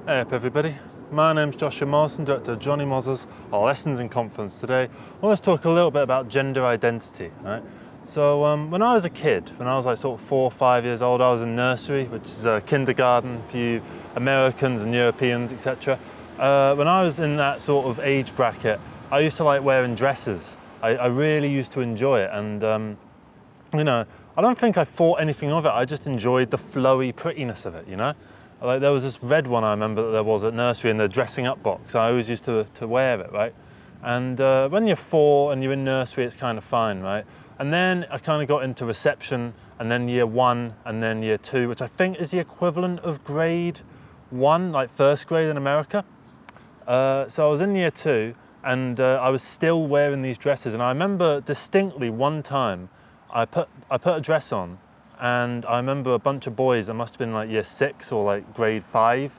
Hey up everybody, my name's Joshua Morrison, director of Johnny Moz's Lessons in Confidence. Today I want to talk a little bit about gender identity, right? So when I was a kid, when I was like sort of 4 or 5 years old, I was in nursery, which is a kindergarten for you Americans and Europeans, etc. When I was in that sort of age bracket, I used to like wearing dresses. I really used to enjoy it, and you know, I don't think I thought anything of it. I just enjoyed the flowy prettiness of it, you know? Like there was this red one I remember that there was at nursery in the dressing up box. I always used to wear it, right? And when you're 4 and you're in nursery, it's kind of fine, right? And then I kind of got into reception, and then year 1 and then year 2, which I think is the equivalent of grade 1, like first grade in America. So I was in year 2 and I was still wearing these dresses. And I remember distinctly one time I put a dress on, and I remember a bunch of boys that must have been like year 6 or like grade 5.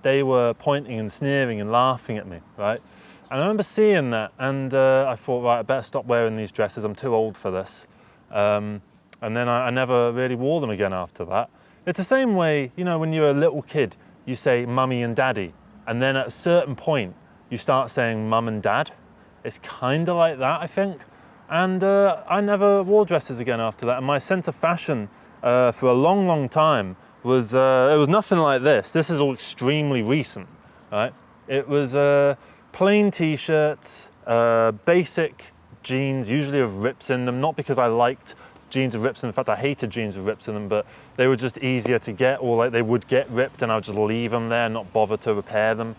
They were pointing and sneering and laughing at me, right? And I remember seeing that, and I thought, right, I better stop wearing these dresses. I'm too old for this. And then I never really wore them again after that. It's the same way, you know, when you're a little kid, you say mummy and daddy, and then at a certain point, you start saying mum and dad. It's kind of like that, I think. And I never wore dresses again after that. And my sense of fashion for a long, long time was, it was nothing like this. This is all extremely recent, right? It was plain t-shirts, basic jeans, usually with rips in them, not because I liked jeans with rips in them. In fact, I hated jeans with rips in them, but they were just easier to get, or like they would get ripped and I would just leave them there and not bother to repair them.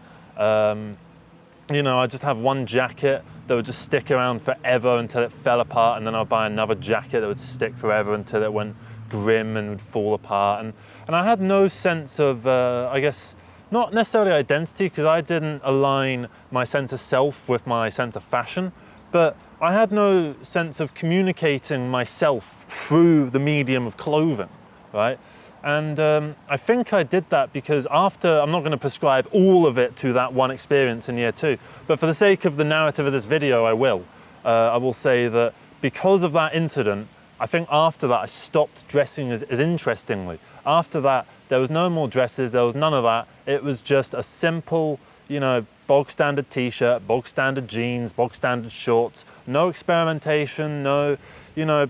You know, I just have one jacket that would just stick around forever until it fell apart, and then I'd buy another jacket that would stick forever until it went grim and would fall apart. And I had no sense of, I guess, not necessarily identity, because I didn't align my sense of self with my sense of fashion, but I had no sense of communicating myself through the medium of clothing, right? And I think I did that because after, I'm not going to prescribe all of it to that one experience in year 2, but for the sake of the narrative of this video, I will say that because of that incident, I think after that I stopped dressing as interestingly. After that, there was no more dresses, there was none of that. It was just a simple, you know, bog standard t-shirt, bog standard jeans, bog standard shorts, no experimentation, no, you know,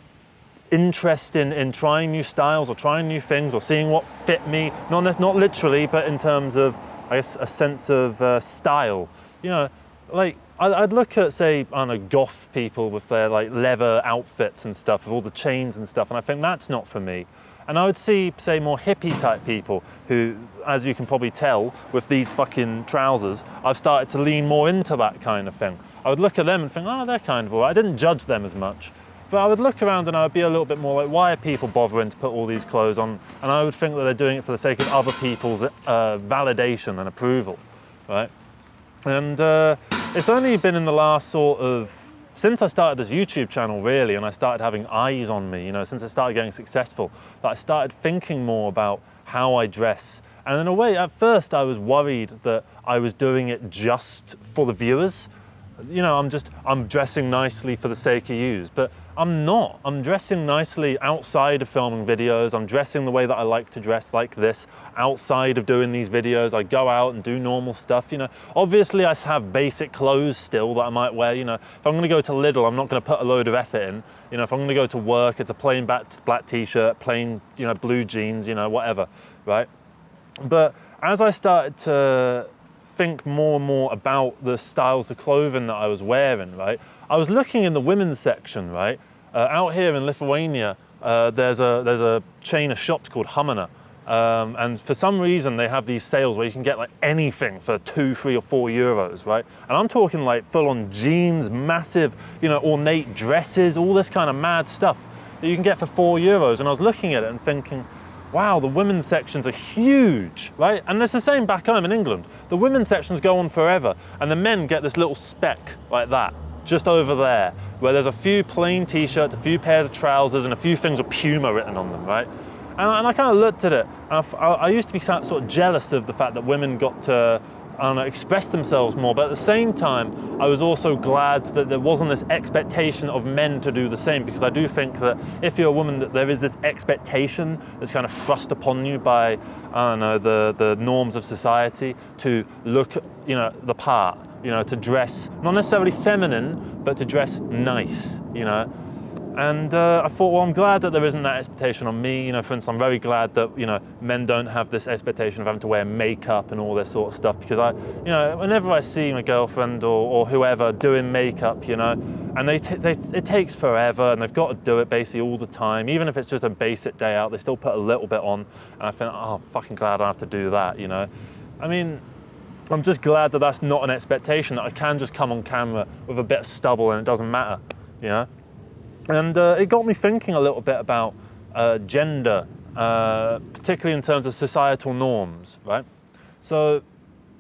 interest in trying new styles or trying new things or seeing what fit me, not literally, but in terms of, I guess, a sense of style. You know, like I'd look at, say, I don't know, goth people with their like leather outfits and stuff, with all the chains and stuff, and I think that's not for me. And I would see, say, more hippie type people who, as you can probably tell, with these fucking trousers, I've started to lean more into that kind of thing. I would look at them and think, oh, they're kind of all right. I didn't judge them as much. But I would look around and I would be a little bit more like, why are people bothering to put all these clothes on? And I would think that they're doing it for the sake of other people's validation and approval, right? And it's only been in the last sort of, since I started this YouTube channel really, and I started having eyes on me, you know, since I started getting successful, that I started thinking more about how I dress. And in a way, at first I was worried that I was doing it just for the viewers. You know, I'm dressing nicely for the sake of use, but I'm not. I'm dressing nicely outside of filming videos. I'm dressing the way that I like to dress, like this. Outside of doing these videos, I go out and do normal stuff, you know. Obviously, I have basic clothes still that I might wear, you know. If I'm gonna go to Lidl, I'm not gonna put a load of effort in. You know, if I'm gonna go to work, it's a plain black t-shirt, plain, you know, blue jeans, you know, whatever, right? But as I started to think more and more about the styles of clothing that I was wearing, right? I was looking in the women's section, right? Out here in Lithuania, there's a chain of shops called Humana. And for some reason, they have these sales where you can get like anything for 2, 3 or 4 euros, right? And I'm talking like full on jeans, massive, you know, ornate dresses, all this kind of mad stuff that you can get for 4 euros. And I was looking at it and thinking, wow, the women's sections are huge, right? And it's the same back home in England. The women's sections go on forever, and the men get this little speck like that, just over there, where there's a few plain t-shirts, a few pairs of trousers, and a few things with Puma written on them, right? And I kind of looked at it, and I used to be sort of jealous of the fact that women got to I don't know, express themselves more. But at the same time, I was also glad that there wasn't this expectation of men to do the same, because I do think that if you're a woman, that there is this expectation that's kind of thrust upon you by, I don't know, the norms of society to look, you know, the part, you know, to dress not necessarily feminine, but to dress nice, you know. And I thought, well, I'm glad that there isn't that expectation on me. You know, for instance, I'm very glad that, you know, men don't have this expectation of having to wear makeup and all this sort of stuff, because you know, whenever I see my girlfriend or whoever doing makeup, you know, and it takes forever, and they've got to do it basically all the time, even if it's just a basic day out, they still put a little bit on, and I think, oh, fucking glad I don't have to do that, you know. I mean, I'm just glad that that's not an expectation, that I can just come on camera with a bit of stubble and it doesn't matter, you know. And it got me thinking a little bit about gender, particularly in terms of societal norms, right? So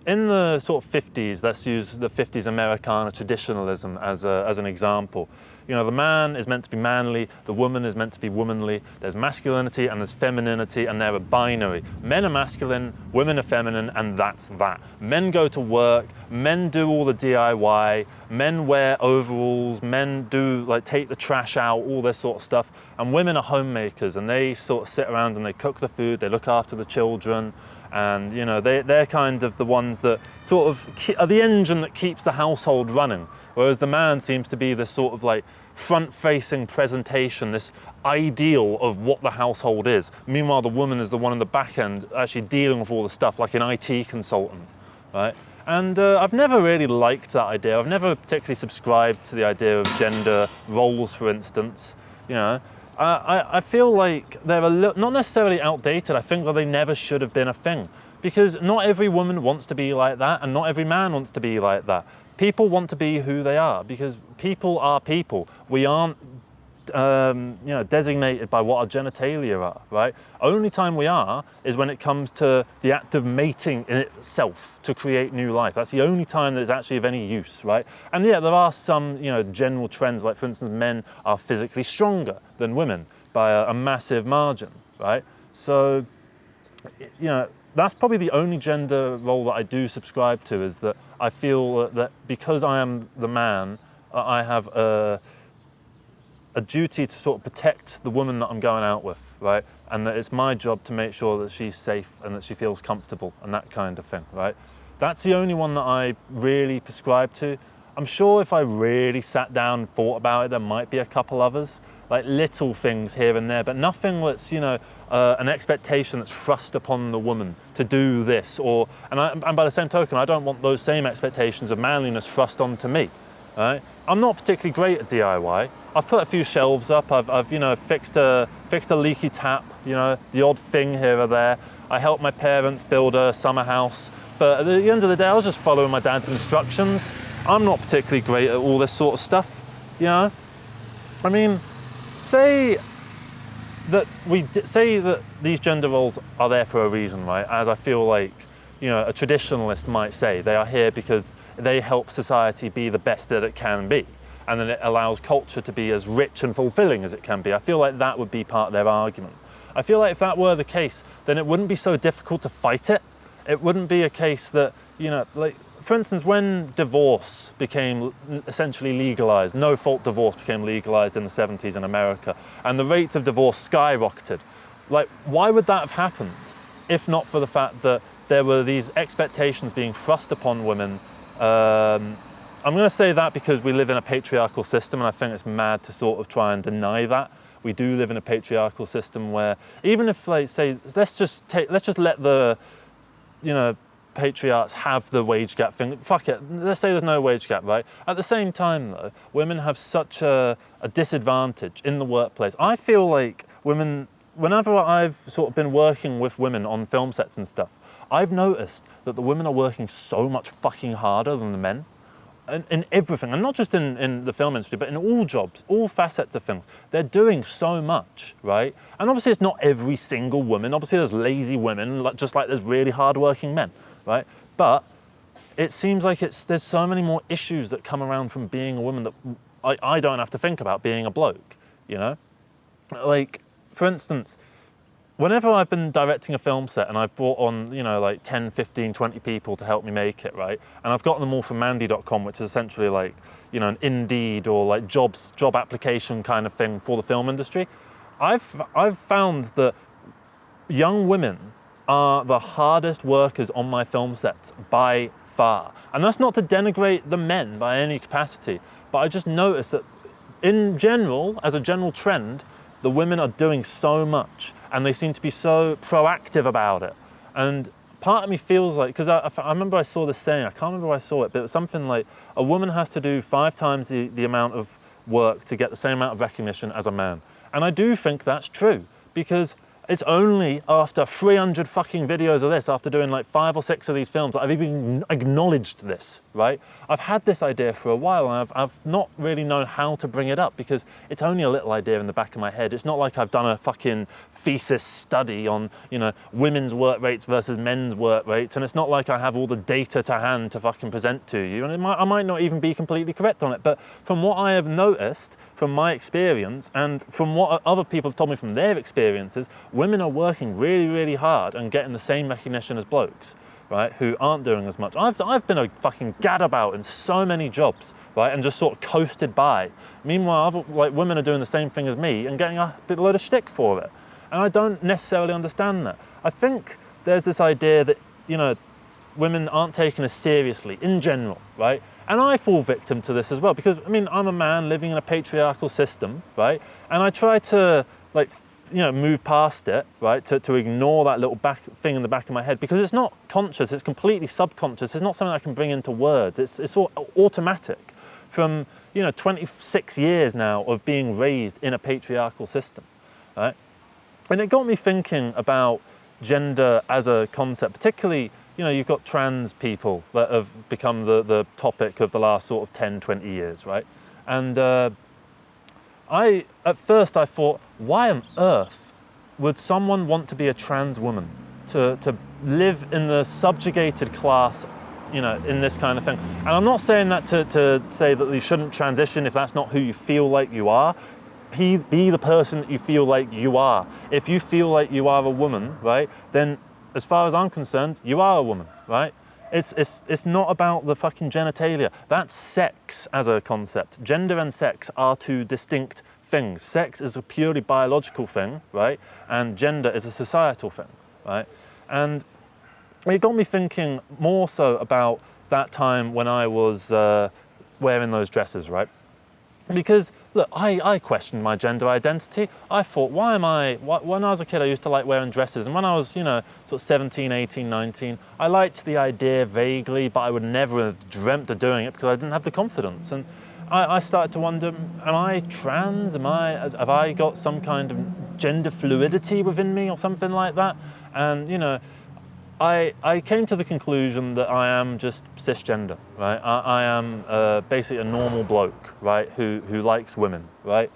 in the sort of 50s, let's use the 50s Americana traditionalism as an example. You know, the man is meant to be manly, the woman is meant to be womanly, there's masculinity and there's femininity, and they're a binary. Men are masculine, women are feminine, and that's that. Men go to work, men do all the DIY, men wear overalls, men do, like, take the trash out, all this sort of stuff, and women are homemakers, and they sort of sit around and they cook the food, they look after the children, and, you know, they're kind of the ones that sort of are the engine that keeps the household running, whereas the man seems to be this sort of like front-facing presentation, this ideal of what the household is. Meanwhile, the woman is the one in the back end actually dealing with all the stuff, like an IT consultant, right? And I've never really liked that idea. I've never particularly subscribed to the idea of gender roles, for instance, you know. I feel like they're not necessarily outdated. I think that they never should have been a thing, because not every woman wants to be like that, and not every man wants to be like that. People want to be who they are, because people are people. We aren't you know, designated by what our genitalia are, right? Only time we are is when it comes to the act of mating in itself to create new life. That's the only time that it's actually of any use, right? And yeah, there are some, you know, general trends, like for instance, men are physically stronger than women by a massive margin, right? So, you know, that's probably the only gender role that I do subscribe to, is that I feel that because I am the man, I have a duty to sort of protect the woman that I'm going out with, right? And that it's my job to make sure that she's safe and that she feels comfortable and that kind of thing, right? That's the only one that I really prescribe to. I'm sure if I really sat down and thought about it, there might be a couple others, like little things here and there, but nothing that's, you know, an expectation that's thrust upon the woman to do this, and by the same token, I don't want those same expectations of manliness thrust onto me, right? I'm not particularly great at DIY. I've put a few shelves up, I've you know, fixed a leaky tap, you know, the odd thing here or there. I helped my parents build a summer house, but at the end of the day, I was just following my dad's instructions. I'm not particularly great at all this sort of stuff, you know? I mean, say that these gender roles are there for a reason, right? As I feel like, you know, a traditionalist might say, they are here because they help society be the best that it can be, and then it allows culture to be as rich and fulfilling as it can be. I feel like that would be part of their argument. I feel like if that were the case, then it wouldn't be so difficult to fight it. It wouldn't be a case that, you know, like, for instance, when divorce became essentially legalized, no-fault divorce became legalized in the 70s in America, and the rates of divorce skyrocketed. Like, why would that have happened if not for the fact that there were these expectations being thrust upon women? I'm going to say that because we live in a patriarchal system, and I think it's mad to sort of try and deny that. We do live in a patriarchal system where, even if, like, say, let's just let the, you know, patriarchs have the wage gap thing. Fuck it, let's say there's no wage gap, right? At the same time, though, women have such a disadvantage in the workplace. I feel like women, whenever I've sort of been working with women on film sets and stuff, I've noticed that the women are working so much fucking harder than the men. In everything, and not just in the film industry, but in all jobs, all facets of things. They're doing so much, right? And obviously it's not every single woman. Obviously there's lazy women, just like there's really hardworking men, right? But it seems like there's so many more issues that come around from being a woman that I don't have to think about being a bloke, you know? Like, for instance, whenever I've been directing a film set and I've brought on, you know, like 10, 15, 20 people to help me make it, right? And I've gotten them all from Mandy.com, which is essentially like, you know, an Indeed or like job application kind of thing for the film industry. I've found that young women are the hardest workers on my film sets by far. And that's not to denigrate the men by any capacity, but I just noticed that in general, as a general trend, the women are doing so much and they seem to be so proactive about it. And part of me feels like, because I remember I saw this saying, I can't remember where I saw it, but it was something like a woman has to do 5 times the amount of work to get the same amount of recognition as a man. And I do think that's true, because it's only after 300 fucking videos of this, after doing like 5 or 6 of these films, that I've even acknowledged this, right? I've had this idea for a while and I've not really known how to bring it up because it's only a little idea in the back of my head. It's not like I've done a fucking thesis study on, you know, women's work rates versus men's work rates, and it's not like I have all the data to hand to fucking present to you, and I might not even be completely correct on it, but from what I have noticed, from my experience, and from what other people have told me from their experiences, women are working really, really hard and getting the same recognition as blokes, right, who aren't doing as much. I've been a fucking gadabout in so many jobs, right, and just sort of coasted by. Meanwhile, other, like, women are doing the same thing as me and getting a load of shtick for it. And I don't necessarily understand that. I think there's this idea that, you know, women aren't taken as seriously in general, right? And I fall victim to this as well, because, I mean, I'm a man living in a patriarchal system, right? And I try to, like, you know, move past it, right? To ignore that little thing in the back of my head, because it's not conscious, it's completely subconscious. It's not something I can bring into words. It's all automatic from, you know, 26 years now of being raised in a patriarchal system, right? And it got me thinking about gender as a concept, particularly, you know, you've got trans people that have become the topic of the last sort of 10, 20 years, right? And at first I thought, why on earth would someone want to be a trans woman, to live in the subjugated class, you know, in this kind of thing? And I'm not saying that to say that you shouldn't transition if that's not who you feel like you are. Be the person that you feel like you are. If you feel like you are a woman, right, then as far as I'm concerned, you are a woman, right? It's not about the fucking genitalia. That's sex as a concept. Gender and sex are 2 distinct things. Sex is a purely biological thing, right? And gender is a societal thing, right? And it got me thinking more so about that time when I was wearing those dresses, right? Because, look, I questioned my gender identity. I thought, when I was a kid, I used to like wearing dresses. And when I was, you know, sort of 17, 18, 19, I liked the idea vaguely, but I would never have dreamt of doing it because I didn't have the confidence. And I started to wonder, am I trans? Have I got some kind of gender fluidity within me or something like that? And, you know, I came to the conclusion that I am just cisgender, right? I am basically a normal bloke, right, who likes women, right?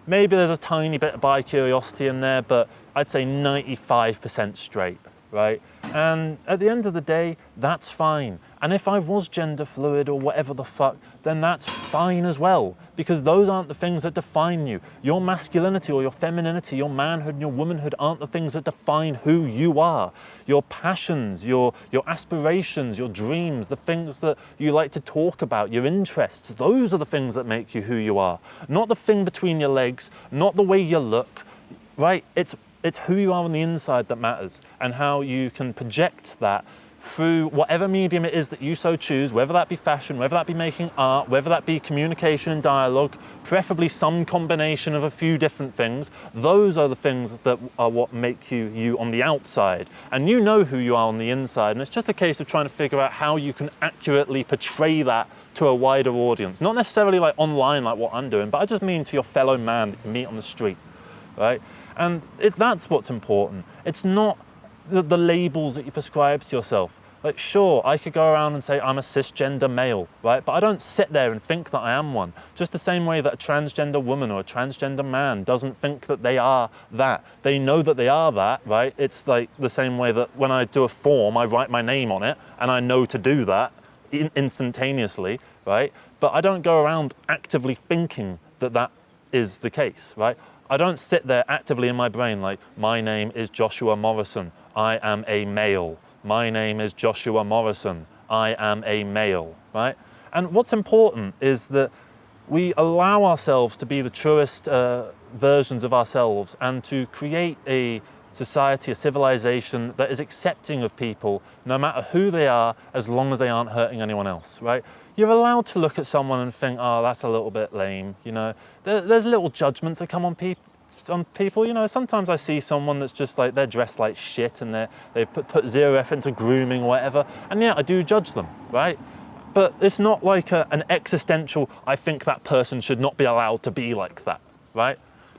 Maybe there's a tiny bit of bi-curiosity in there, but I'd say 95% straight, right? And at the end of the day, that's fine. And if I was gender fluid or whatever the fuck, then that's fine as well, because those aren't the things that define you. Your masculinity or your femininity, your manhood and your womanhood aren't the things that define who you are. Your passions, your aspirations, your dreams, the things that you like to talk about, your interests, those are the things that make you who you are. Not the thing between your legs, not the way you look, right? It's who you are on the inside that matters, and how you can project that through whatever medium it is that you so choose, whether that be fashion, whether that be making art, whether that be communication and dialogue, preferably some combination of a few different things. Those are the things that are what make you on the outside. And you know who you are on the inside, and it's just a case of trying to figure out how you can accurately portray that to a wider audience. Not necessarily like online like what I'm doing, but I just mean to your fellow man that you meet on the street, right? And that's what's important. It's not the labels that you prescribe to yourself. Like, sure, I could go around and say I'm a cisgender male, right? But I don't sit there and think that I am one. Just the same way that a transgender woman or a transgender man doesn't think that they are that. They know that they are that, right? It's like the same way that when I do a form, I write my name on it, and I know to do that instantaneously, right? But I don't go around actively thinking that that is the case, right? I don't sit there actively in my brain like, my name is Joshua Morrison, I am a male. My name is Joshua Morrison, I am a male, right? And what's important is that we allow ourselves to be the truest versions of ourselves and to create a society, a civilization that is accepting of people no matter who they are, as long as they aren't hurting anyone else, right? You're allowed to look at someone and think, oh, that's a little bit lame, you know. There's little judgments that come on people, you know. Sometimes I see someone that's just like, they're dressed like shit and they've put zero effort into grooming or whatever, and yeah, I do judge them, right? But it's not like an existential, I think that person should not be allowed to be like that, right?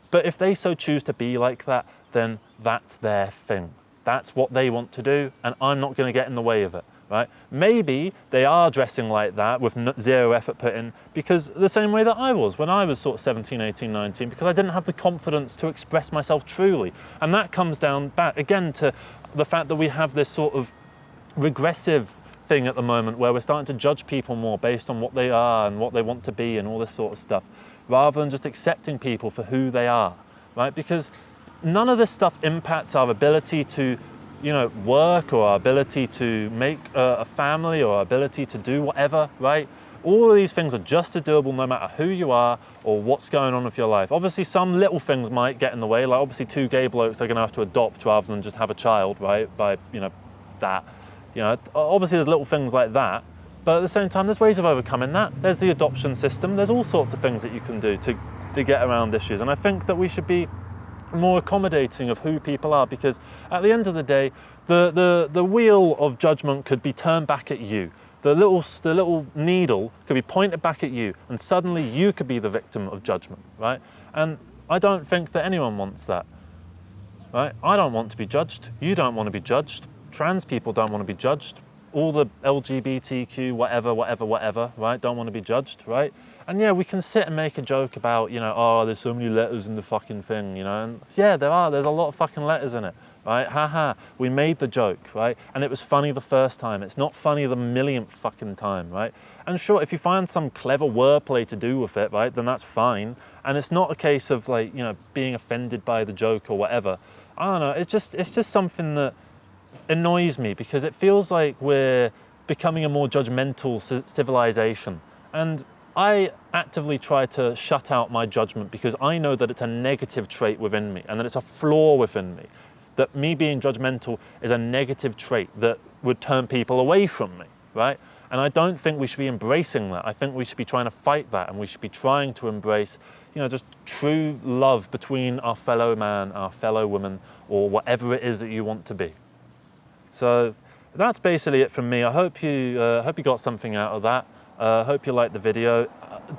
But if they so choose to be like that, then that's their thing. That's what they want to do, and I'm not going to get in the way of it, right? Maybe they are dressing like that with zero effort put in because the same way that I was when I was sort of 17, 18, 19, because I didn't have the confidence to express myself truly. And that comes down back again to the fact that we have this sort of regressive thing at the moment where we're starting to judge people more based on what they are and what they want to be and all this sort of stuff, rather than just accepting people for who they are, right? Because none of this stuff impacts our ability to, you know, work or our ability to make a family or our ability to do whatever, right? All of these things are just as doable no matter who you are or what's going on with your life. Obviously, some little things might get in the way, like obviously two gay blokes are going to have to adopt rather than just have a child, right? By, you know, that. You know, obviously there's little things like that, but at the same time, there's ways of overcoming that. There's the adoption system. There's all sorts of things that you can do to get around issues. And I think that we should be more accommodating of who people are, because at the end of the day, the wheel of judgment could be turned back at you. The little needle could be pointed back at you, and suddenly you could be the victim of judgment, right? And I don't think that anyone wants that, right? I don't want to be judged. You don't want to be judged. Trans people don't want to be judged. All the LGBTQ, whatever, right, don't want to be judged, right? And yeah, we can sit and make a joke about, you know, oh, there's so many letters in the fucking thing, you know, and yeah, there's a lot of fucking letters in it, right? Haha, we made the joke, right? And it was funny the first time. It's not funny the millionth fucking time, right? And sure, if you find some clever wordplay to do with it, right, then that's fine. And it's not a case of like, you know, being offended by the joke or whatever. I don't know, it's just something that annoys me, because it feels like we're becoming a more judgmental civilization. And I actively try to shut out my judgment because I know that it's a negative trait within me and that it's a flaw within me. That me being judgmental is a negative trait that would turn people away from me, right? And I don't think we should be embracing that. I think we should be trying to fight that, and we should be trying to embrace, you know, just true love between our fellow man, our fellow woman, or whatever it is that you want to be. So that's basically it from me. I hope you got something out of that. Hope you liked the video.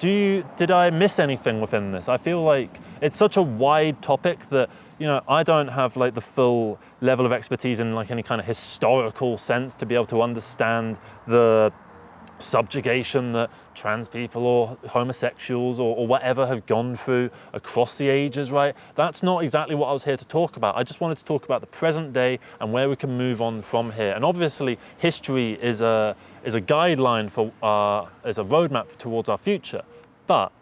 Did I miss anything within this? I feel like it's such a wide topic that, you know, I don't have like the full level of expertise in like any kind of historical sense to be able to understand the subjugation that trans people or homosexuals or whatever have gone through across the ages, right? That's not exactly what I was here to talk about. I just wanted to talk about the present day and where we can move on from here. And obviously, history is a guideline for is a roadmap towards our future. But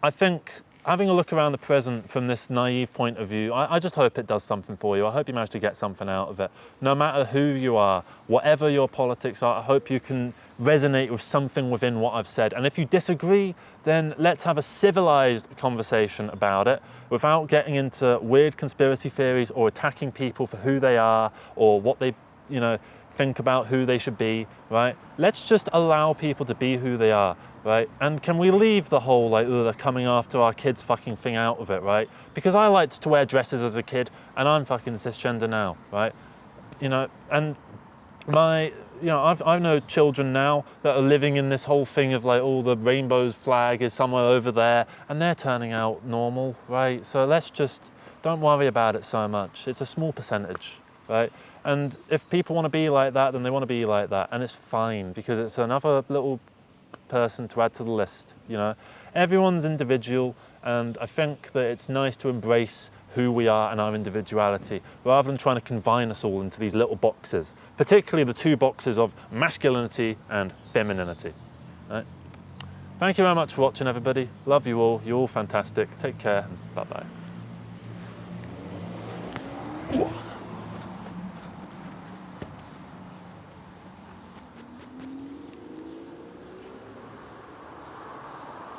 I think having a look around the present from this naive point of view, I just hope it does something for you. I hope you manage to get something out of it. No matter who you are, whatever your politics are, I hope you can resonate with something within what I've said. And if you disagree, then let's have a civilized conversation about it without getting into weird conspiracy theories or attacking people for who they are or what they, you know, think about who they should be, right? Let's just allow people to be who they are, right? And can we leave the whole like, they're coming after our kids fucking thing out of it, right? Because I liked to wear dresses as a kid and I'm fucking cisgender now, right? You know, and I know children now that are living in this whole thing of like, oh, the rainbow's flag is somewhere over there and they're turning out normal, right? So let's just, don't worry about it so much. It's a small percentage, right? And if people want to be like that, then they want to be like that. And it's fine because it's another little person to add to the list, you know. Everyone's individual, and I think that it's nice to embrace who we are and our individuality rather than trying to confine us all into these little boxes, particularly the two boxes of masculinity and femininity, right? Thank you very much for watching, everybody. Love you all. You're all fantastic. Take care and bye-bye.